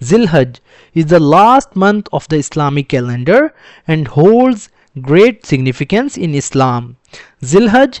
Zilhaj is the last month of the Islamic calendar and holds great significance in Islam. Zilhaj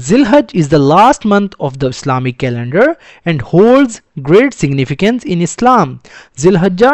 Zilhaj is the last month of the Islamic calendar and holds great significance in Islam. Zilhajja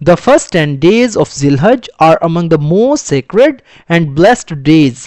The first 10 days of Zilhaj are among the most sacred and blessed days.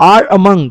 are among,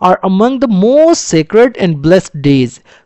are among the most sacred and blessed days.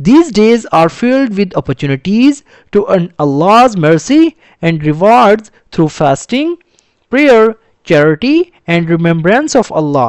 These days are filled with opportunities to earn Allah's mercy and rewards through fasting, prayer, charity and remembrance of Allah.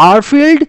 are filled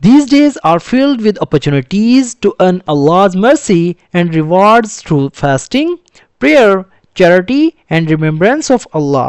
These days are filled with opportunities to earn Allah's mercy and rewards through fasting, prayer, charity and remembrance of Allah.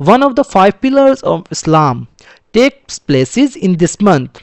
one of the 5 pillars of Islam, takes places in this month.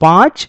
5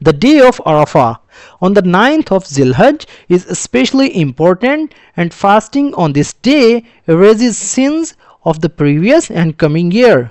The day of Arafah on the 9th of Zilhaj is especially important, and fasting on this day erases sins of the previous and coming year.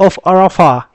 of Arafah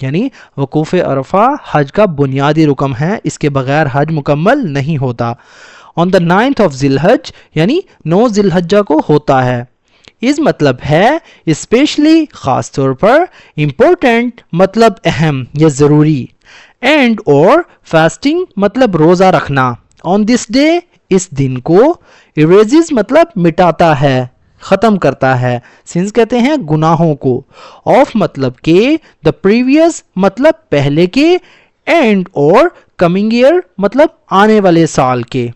یعنی وقوف عرفہ حج کا بنیادی رکن ہے، اس کے بغیر حج مکمل نہیں ہوتا. on the 9th of ذی الحج یعنی 9 ذی الحجہ کو ہوتا ہے. اس مطلب ہے اسپیشلی خاص طور پر، امپورٹنٹ مطلب اہم یا ضروری، اینڈ اور فاسٹنگ مطلب روزہ رکھنا. on this day اس دن کو، erases مطلب مٹاتا ہے، ختم کرتا ہے، سنس کہتے ہیں گناہوں کو، آف مطلب کہ، the previous مطلب پہلے کے، اینڈ اور coming year مطلب آنے والے سال کے.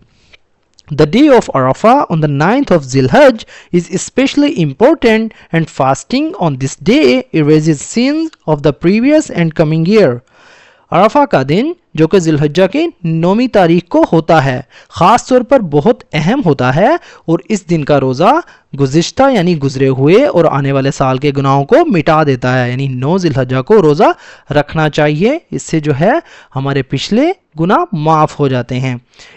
The day of Arafah on the 9th of Zil Hajj is especially important and fasting on this day erases sins of the previous and coming year. عرفہ کا دن جو کہ ذی الحجہ کے 9ویں تاریخ کو ہوتا ہے خاص طور پر بہت اہم ہوتا ہے، اور اس دن کا روزہ گزشتہ یعنی گزرے ہوئے اور آنے والے سال کے گناہوں کو مٹا دیتا ہے. یعنی 9 ذی الحجہ کو روزہ رکھنا چاہیے، اس سے جو ہے ہمارے پچھلے گناہ معاف ہو جاتے ہیں.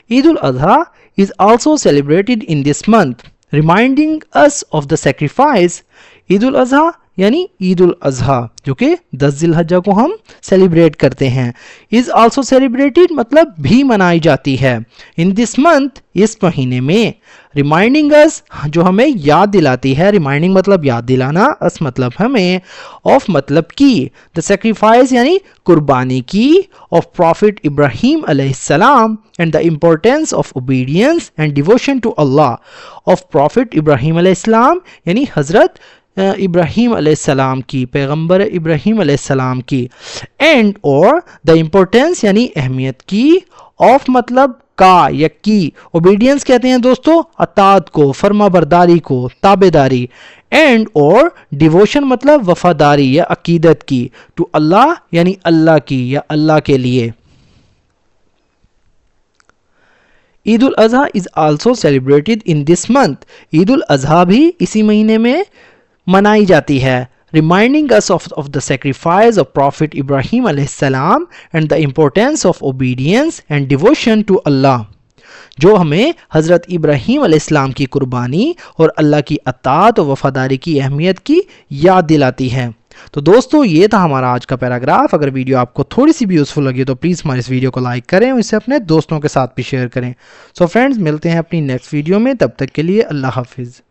عید al-Adha is also celebrated in this month, reminding us of the sacrifice. عید الاضحیٰ یعنی عید الاضحیٰ جو کہ 10 ذی الحجہ کو ہم سیلیبریٹ کرتے ہیں. is also celebrated مطلب بھی منائی جاتی ہے. in this month اس مہینے میں. reminding us جو ہمیں یاد دلاتی ہے، reminding مطلب یاد دلانا، اس مطلب ہمیں، of مطلب کی، the sacrifice یعنی قربانی کی، of Prophet ابراہیم علیہ السلام and the importance of obedience and devotion to Allah. of Prophet ابراہیم علیہ السلام یعنی حضرت ابراہیم علیہ السلام کی، پیغمبر ابراہیم علیہ السلام کی، اینڈ اور دا امپورٹینس یعنی اہمیت کی، آف مطلب کا یا کی، اوبیڈینس کہتے ہیں دوستو اطاعت کو، فرما برداری کو، تابع داری، اینڈ اور ڈیووشن مطلب وفاداری یا عقیدت کی، ٹو اللہ یعنی اللہ کی یا اللہ کے لیے. Eid al-Adha is also celebrated in this month. Eid al-Adha بھی اسی مہینے میں منائی جاتی ہے. reminding us of the sacrifice of Prophet Ibrahim علیہ السلام and the importance of obedience and devotion to Allah. جو ہمیں حضرت ابراہیم علیہ السلام کی قربانی اور اللہ کی اطاعت و وفاداری کی اہمیت کی یاد دلاتی ہے. تو دوستو یہ تھا ہمارا آج کا پیراگراف. اگر ویڈیو آپ کو تھوڑی سی بھی یوزفل لگی تو پلیز ہمارے اس ویڈیو کو لائک کریں اور اسے اپنے دوستوں کے ساتھ بھی شیئر کریں. سو فرینڈز ملتے ہیں اپنی نیکسٹ ویڈیو میں، تب تک کے لیے اللہ حافظ.